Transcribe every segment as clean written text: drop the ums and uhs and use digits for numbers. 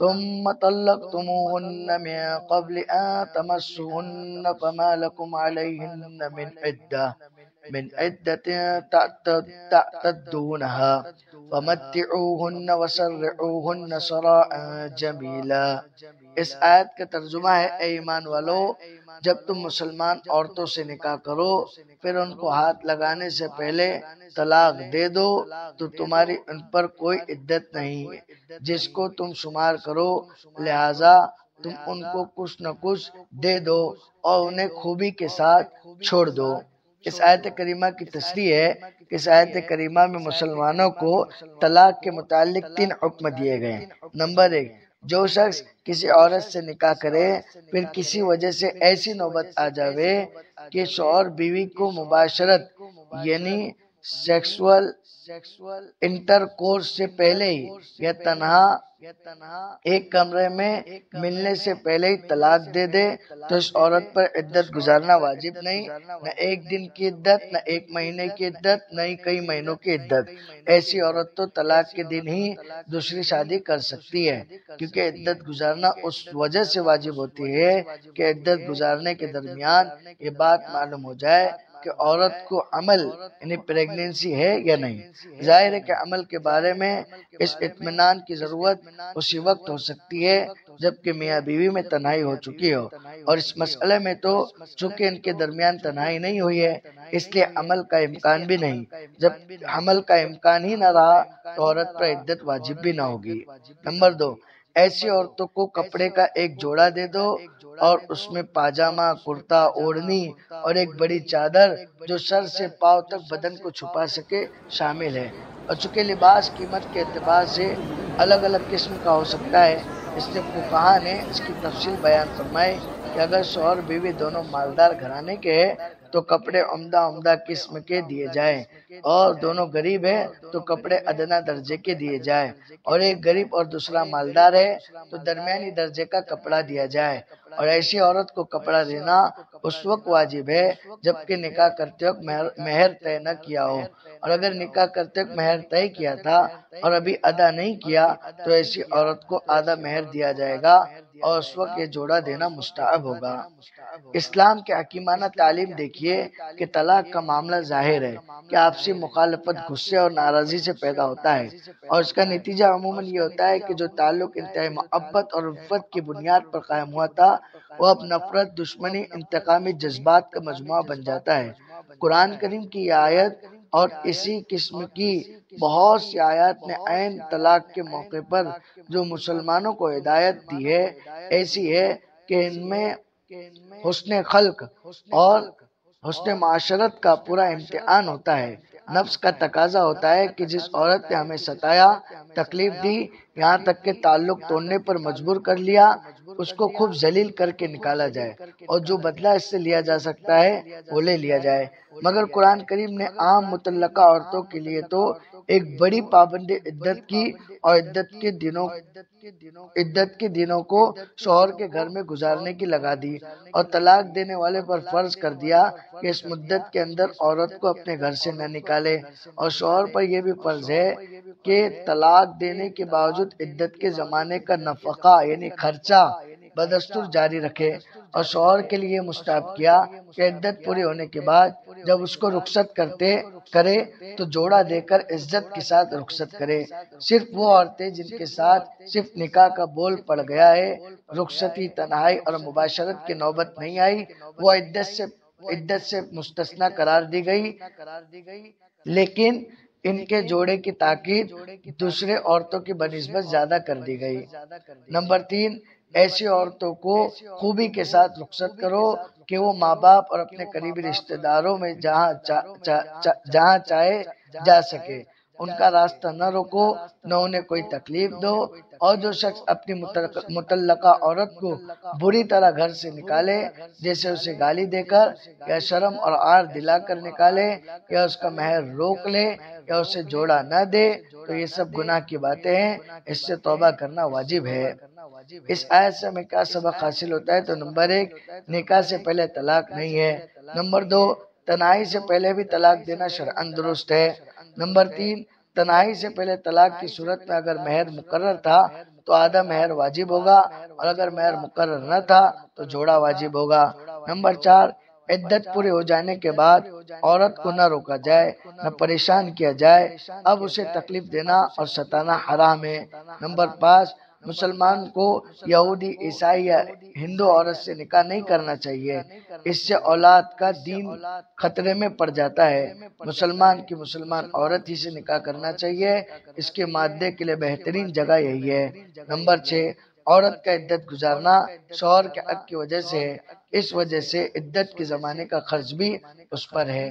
ثم طلقتموهن من قبل أن تمسوهن فما لكم عليهن من عدة تعتدونها فمتعوهن وسرعوهن سراحا جميلا۔ اس آیت کا ترجمہ ہے، اے ایمان والو، جب تم مسلمان عورتوں سے نکاح کرو پھر ان کو ہاتھ لگانے سے پہلے طلاق دے دو تو تمہاری ان پر کوئی عدت نہیں ہے جس کو تم شمار کرو، لہذا تم ان کو کچھ نہ کچھ دے دو اور انہیں خوبی کے ساتھ چھوڑ دو۔ اس آیت کریمہ کی تشریح ہے کہ اس آیت کریمہ میں مسلمانوں کو طلاق کے متعلق 3 حکم دیے گئے ہیں۔ نمبر 1، جو شخص کسی عورت سے نکاح کرے پھر کسی وجہ سے ایسی نوبت آ جاوے کہ شوہر بیوی کو مباشرت یعنی سیکسول انٹرکورس سے پہلے ہی یا تنہا ایک کمرے میں ملنے سے پہلے ہی طلاق دے دے تو اس عورت پر عدت گزارنا واجب نہیں، نہ 1 دن کی عدت، نہ 1 مہینے کی عدت، نہ ہی کئی مہینوں کی عدت۔ ایسی عورت تو طلاق کے دن ہی دوسری شادی کر سکتی ہے، کیونکہ عدت گزارنا اس وجہ سے واجب ہوتی ہے کہ عدت گزارنے کے درمیان یہ بات معلوم ہو جائے کہ عورت کو عمل یعنی پریگنینسی ہے یا نہیں۔ ظاہر ہے کہ عمل کے بارے میں اس اطمینان کی ضرورت اسی وقت ہو سکتی ہے جبکہ میاں بیوی میں تنہائی ہو چکی ہو، اور اس مسئلے میں تو چونکہ ان کے درمیان تنہائی نہیں ہوئی ہے اس لیے عمل کا امکان بھی نہیں۔ جب عمل کا امکان ہی نہ رہا تو عورت پر عدت واجب بھی نہ ہوگی۔ نمبر 2، ایسی عورتوں کو کپڑے کا ایک جوڑا دے دو اور اس میں پاجامہ، کرتا، اوڑھنی اور ایک بڑی چادر جو سر سے پاؤں تک بدن کو چھپا سکے شامل ہے۔ اور چونکہ لباس قیمت کے اعتبار سے الگ الگ قسم کا ہو سکتا ہے، اس لیے فقہا نے اس کی تفصیل بیان فرمائی کہ اگر شوہر بیوی دونوں مالدار گھرانے کے ہیں تو کپڑے عمدہ قسم کے دیے جائیں، اور دونوں غریب ہیں تو کپڑے ادنا درجے کے دیے جائیں، اور ایک غریب اور دوسرا مالدار ہے تو درمیانی درجے کا کپڑا دیا جائے۔ اور ایسی عورت کو کپڑا دینا اس وقت واجب ہے جبکہ نکاح کرتے وقت مہر طے نہ کیا ہو، اور اگر نکاح کرتے وقت مہر طے کیا تھا اور ابھی ادا نہیں کیا تو ایسی عورت کو آدھا مہر دیا جائے گا اور اس وقت یہ جوڑا دینا مستحب ہوگا۔ اسلام کے حکیمانہ تعلیم دیکھیے کہ طلاق کا معاملہ ظاہر ہے کہ آپسی مخالفت غصے اور ناراضی سے پیدا ہوتا ہے، اور اس کا نتیجہ عموماً یہ ہوتا ہے کہ جو تعلق انتہائی محبت اور الفت کی بنیاد پر قائم ہوا تھا وہ اب نفرت، دشمنی، انتقامی جذبات کا مجموعہ بن جاتا ہے۔ قرآن کریم کی یہ آیت اور اسی قسم کی بہت سی آیات نے عین طلاق کے موقع پر جو مسلمانوں کو ہدایت دی ہے ایسی ہے کہ ان میں حسن خلق اور حسن معاشرت کا پورا امتحان ہوتا ہے۔ نفس کا تقاضا ہوتا ہے کہ جس عورت نے ہمیں ستایا، تکلیف دی، یہاں تک کہ تعلق توڑنے پر مجبور کر لیا، اس کو خوب ذلیل کر کے نکالا جائے اور جو بدلہ اس سے لیا جا سکتا ہے وہ لے لیا جائے۔ مگر قرآن کریم نے عام مطلقہ عورتوں کے لیے تو ایک بڑی پابندی عدت کی، اور عدت کے دنوں کو شوہر کے گھر میں گزارنے کی لگا دی، اور طلاق دینے والے پر فرض کر دیا کہ اس مدت کے اندر عورت کو اپنے گھر سے نہ نکالے، اور شوہر پر یہ بھی فرض ہے کہ طلاق دینے کے باوجود عدت کے زمانے کا نفقہ یعنی خرچہ بدستور جاری رکھے، اور شوہر کے لیے مستحب کیا کہ عدت پوری ہونے کے بعد جب اس کو رخصت کرے تو جوڑا دے کر عزت کے ساتھ رخصت کرے۔ صرف وہ عورتیں جن کے ساتھ صرف نکاح کا بول پڑ گیا ہے، رخصتی، تنہائی اور مباشرت کی نوبت نہیں آئی، وہ عدت سے مستثنی قرار دی گئی، لیکن ان کے جوڑے کی تاکید دوسرے عورتوں کی بنسبت زیادہ کر دی گئی۔ نمبر 3، ایسی عورتوں کو خوبی کے ساتھ رخصت کرو کہ وہ ماں باپ اور اپنے قریبی رشتہ داروں میں جہاں چاہے جا سکے، ان کا راستہ نہ روکو، نہ انہیں کوئی تکلیف دو، اور جو شخص اپنی مطلقہ عورت کو بری طرح گھر سے نکالے، جیسے اسے گالی دے کر یا شرم اور عار دلا کر نکالے، یا اس کا مہر روک لے یا اسے جوڑا نہ دے، تو یہ سب گناہ کی باتیں ہیں، اس سے توبہ کرنا واجب ہے۔ اس آیت سے ہمیں کیا سبق حاصل ہوتا ہے؟ تو نمبر 1، نکاح سے پہلے طلاق نہیں ہے۔ نمبر 2، تنہائی سے پہلے بھی طلاق دینا شرعاً درست ہے۔ نمبر 3، تنہائی سے پہلے طلاق کی صورت میں اگر مہر مقرر تھا تو آدھا مہر واجب ہوگا، اور اگر مہر مقرر نہ تھا تو جوڑا واجب ہوگا۔ نمبر 4، عدت پوری ہو جانے کے بعد عورت کو نہ روکا جائے، نہ پریشان کیا جائے، اب اسے تکلیف دینا اور ستانا حرام ہے۔ نمبر 5، مسلمان کو یہودی، عیسائی یا ہندو عورت سے نکاح نہیں کرنا چاہیے، اس سے اولاد کا دین خطرے میں پڑ جاتا ہے۔ مسلمان کی مسلمان عورت ہی سے نکاح کرنا چاہیے، اس کے مادے کے لیے بہترین جگہ یہی ہے۔ نمبر 6، عورت کا عدت گزارنا شوہر کے حق کی وجہ سے ہے، اس وجہ سے عدت کے زمانے کا خرچ بھی اس پر ہے۔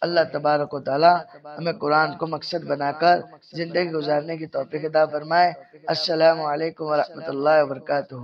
اللہ تبارک و تعالی ہمیں قرآن کو مقصد بنا کر زندگی گزارنے کی توفیق عطا فرمائے۔ السلام علیکم ورحمۃ اللہ وبرکاتہ۔